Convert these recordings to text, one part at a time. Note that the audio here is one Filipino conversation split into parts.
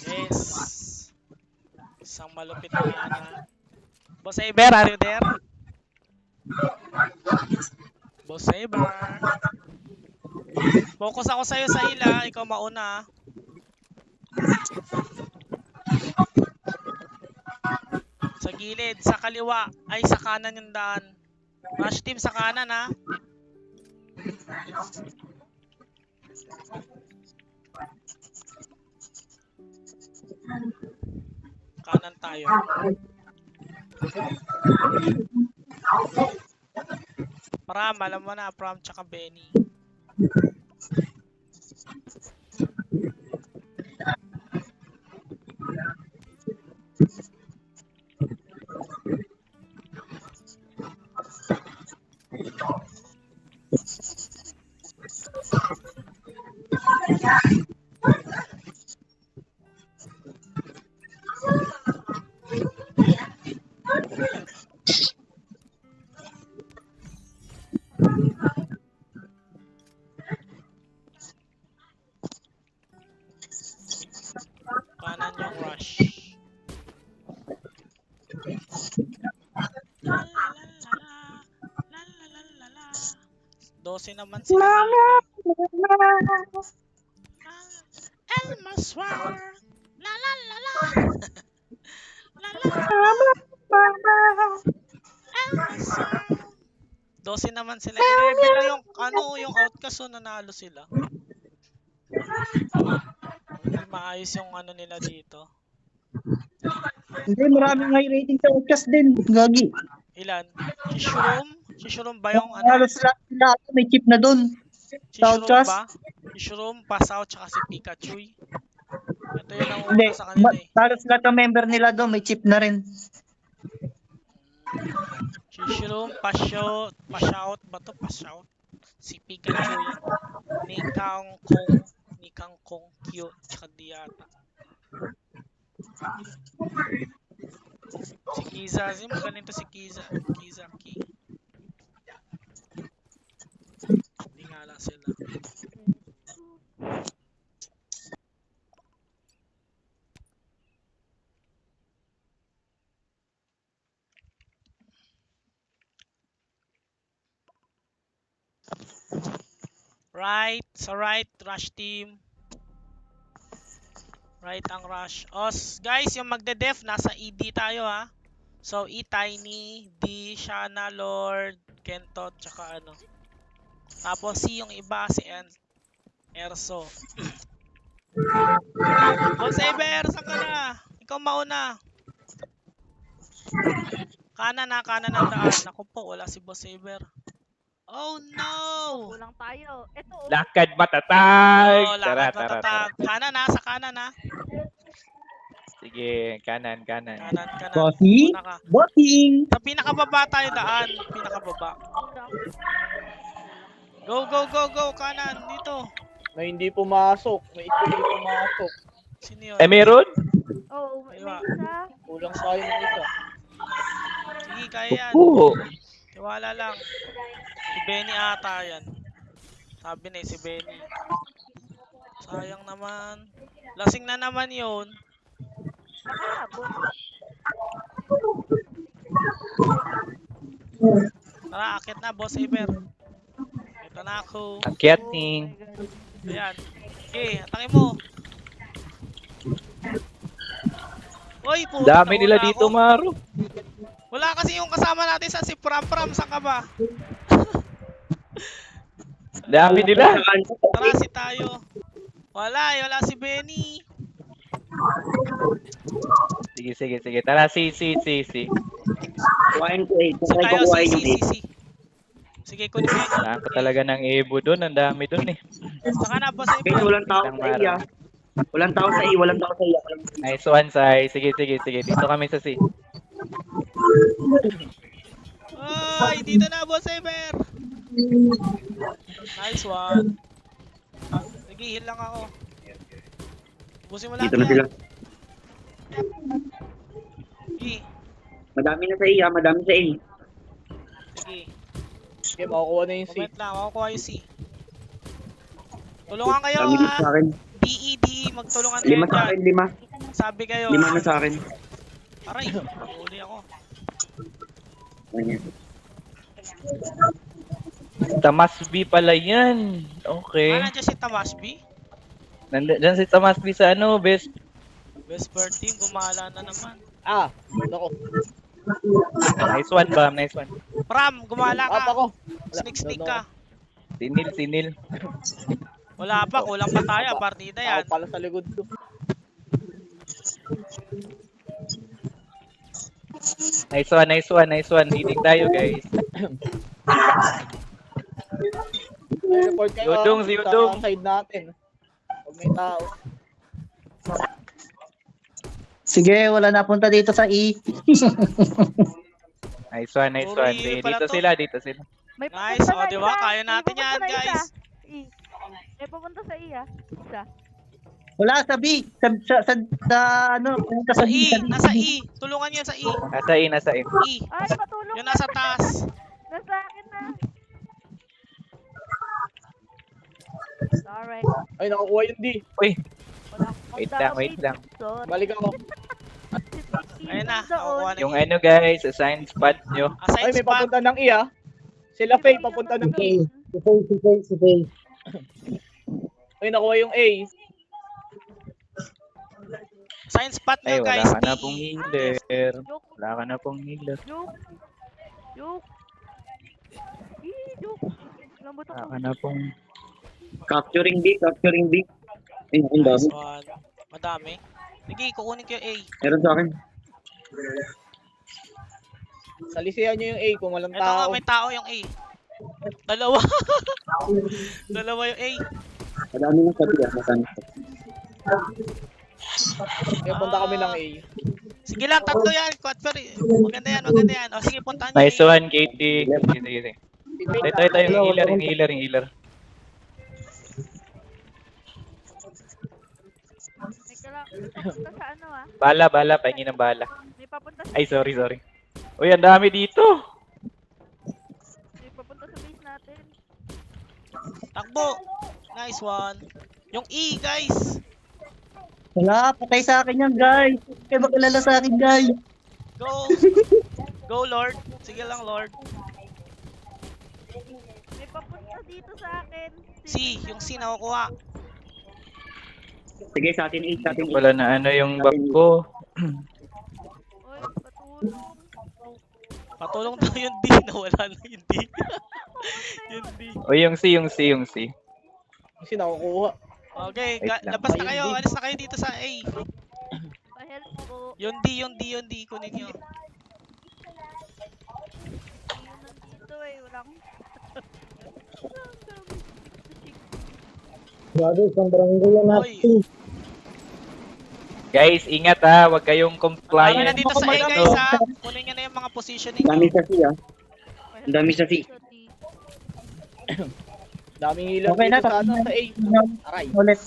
Yes. Isang malupit na ana. Boss Saber, are you there? Boss Saber. Focus ako sa'yo sa ila. Ikaw mauna. Sa gilid, sa kaliwa. Ay, sa kanan yung daan. Rush team sa kanan ha. Kanan tayo. Pram, alam mo na. Pram tsaka Benny. Kanan yung rush. Lalalala. 12 naman sila. Elmaswar. La la la la. La la la. Elmaswar. 12 naman sila. I-level lang yung yung outcast so nanalo sila. Hindi maayos yung nila dito. Hindi, maraming high rating sa outcast din. Gagi. Ilan? Shishurum? Shishurum ba yung Halos lahat may chip na doon. Shishurum outcast? ba? Shishurum, Pasao, tsaka si Pikachu. Ito yung Hindi, nangunguna sa kanila eh. halos lahat ng member nila doon may chip na rin. Shishurum, Pashout ba to? Pashout? Si Pikachu yan. Ni Kangkong, cute, tsaka Diata. Si Kiza, magaling to si Kiza. Ki. Hindi nga lang sila. Right, sa right, rush team. Right ang rush. Guys, yung magde-def, nasa ED tayo ha. So, E-Tiny, D, Shana, Lord, Kentot, tsaka Tapos C yung iba, si Erso. Boss Saber, saan ka na? Ikaw mauna. Kanan ang daan. Naku po, wala si Boss Saber. Oh no! Kulang tayo. Ito. Lakad matatag. Oh, lakad matatag. Kanan sa kanan ha. Sige, kanan. Kanan. Bossy? Una ka. Bossing! Sa pinakababa tayo daan. Pinakababa. Go. Kanan. Dito. May hindi pumasok. May hindi pumasok. Sino yun? Meron? Oo, may Diba? isa. Kulang tayo ng isa. Sige, kaya yan. Oo. Tiwala lang. Si Benny ata yan. Sabi na si Benny. Sayang naman. Lasing na naman yun. Nakahabot. Tara, akit na, Boss Saber. Ito na ako. Akyating. Ayan. Okay, atangin mo. Uy, puta. Dami nila wala dito, ako. Maro. Wala kasi yung kasama natin sa si Pram. Saan ka ba? Dami nila. Tara, si tayo. Wala si Benny. Sige. Tara, si. Kuhain ko Si tayo, si. Sige, kunin mo yun. Saan ka talaga ng Evo doon? Ang dami doon eh. Saka na, Boss Saber. walang tao Isang sa iya. Maro. Walang tao sa iya. Nice one, Sai. Sige. Dito kami sa C. Ay, dito na, Boss Saber. Nice one. Sige, heal lang ako. Ubusin mo lang Dito na sila. Sige. Madami na sa iya, madami sa iya. Okay, makukuha na yung C. Comment lang, makukuha yung C. Tulungan kayo Kami dito sa akin. DE, magtulungan kayo 5 sa akin, dyan. 5. Sabi kayo. 5 na sa akin. Aray, huli ako. Ayan. Tamas B pala yan. Okay. Nandiyan si Tamas B. Nandiyan si Tamas B sa ano, best. Best per team, gumala na naman. Ah, ako. Nice one, Bam. Nice one. Pram, gumala Up ka. ako. Sneak ka. Sinil. Wala pa, kulang pa tayo. Partida yan. Ako pala sa likod ko. Nice one. Leading tayo, guys. May report kayo Yudong, si Yudong. sa side natin. Pag may tao. Sige, wala na punta dito sa E. Nice one. Uri, pala Dito to. sila. May Nice, papunta o na diba? isa. Kaya May natin papunta yan, na isa. guys. May papunta sa I Isa. Wala sa B. Sa ano, punta Sa sa B. E, sa B. nasa E. Tulungan niyo sa E. Nasa E. E. Ay, patulong Yung nasa taas. Nasa akin na. Alright. Ay, nakukuha yung D. Uy, Wala akong wait lang. Sorry. Balik ako. Ayun na, Doon. nakukuha na Yung E. ano, guys, assign spot nyo. Assign Ay, may spot. papunta ng E ah. Sila Faye, papunta ng E. Si Faye. Ay, nakuha yung A. Assign spot Ay, nyo, wala guys. ka na DE. pong healer. Joke. Wala ka na pong healer. Joke. Joke. Lambot Wala ako. ka na pong... Capturing B. Ay, ang Nice dami. one. Madami. Sige, kukunin ko yung A. Meron sa akin. Salisihan nyo yung A kung walang Ito nga, tao. may tao yung A. Dalawa. Dalawa yung A. Madami na sabi ah. Madami. Kaya punta kami ng A. Sige lang, tatlo yan. Quadfer. Maganda yan. O sige, puntahan nyo Nice yung A. one, Katie. Sige. Ito, yung healer. May papunta sa ano Bala, pahingi ng bala. May papunta sa Ay, sorry. Uy, ang dami dito. May papunta sa base natin. Takbo. Nice one. Yung E, guys. Wala, patay sa akin yan, guys. Kaya makilala sa akin, guys. Go. Go, Lord. Sige lang, Lord. May papunta dito sa akin. C. Yung C nakukuha. Sige, sa atin 8, sa atin 8. Wala na ano yung bag ko. Oy, patulong. Patulong daw yung D. Nawala na yung D. Yung D. O yung C. Kasi nakukuha. Okay, Wait lang. labas na Ayun, kayo. D. Alis na kayo dito sa A. Pa-help ko. Yung D. Kunin nyo. Yun nandito wala akong... Grabe, isang barangay yan Oy. Guys, ingat ha. Huwag kayong Marami compliant. na dito sa A, guys, ha. Kunin nyo na yung mga positioning Dami nyo. sa C, ah. Ang dami sa C. Daming ilang Okay na, dito sa ano, tapos sa A. na. Aray. Ulit.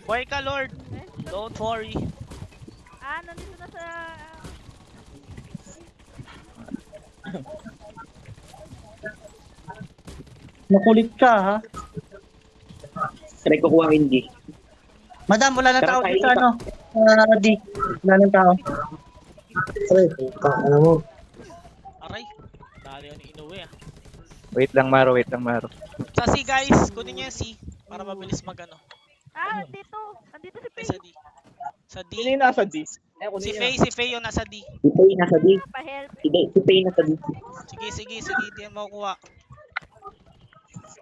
Buhay ka, Lord. Don't worry. Nandito na sa... Makulit ka, ha? Try ko kuhain D. Madam, wala na Tara, tao tayo dito, pa. ano? D. Wala na tao. Aray. Dali yun inuwi, ah. Wait lang, Maro. Sa C, guys. Kunin nyo yung C. Para mabilis mag-ano. Nandito. Nandito si Ay, Faye. sa D. Sa D. Sino yung nasa D? Eh, kunin Si niya. Faye yung nasa D. Si Pay nasa D. Pa-help. Si Pay nasa D. Sige. Di yan makukuha.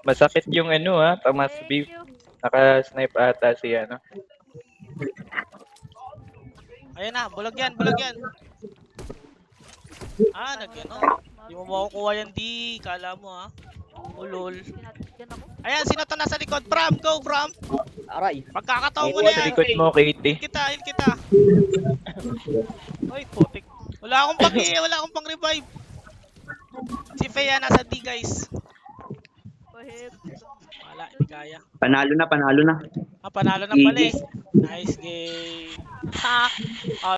Masakit yung ano ha. Tamas Thank beef. you. Naka-snipe ata si ano. Ayun na, bulag yan. Nag-ano. Di mo makukuha yan, D. Kala mo, ha. Ulol. Sinatyan ako. Ayan, sino to nasa likod? Pram, go, Pram. Aray. Pagkakataon mo Ito na Sa yan. likod mo, Katie. Yun kita. Oy, putik. Wala akong pang-revive. Si Fea nasa D, guys. Pa-help. Wala, hindi kaya. Panalo na. Panalo na pala eh. Nice game. Ha!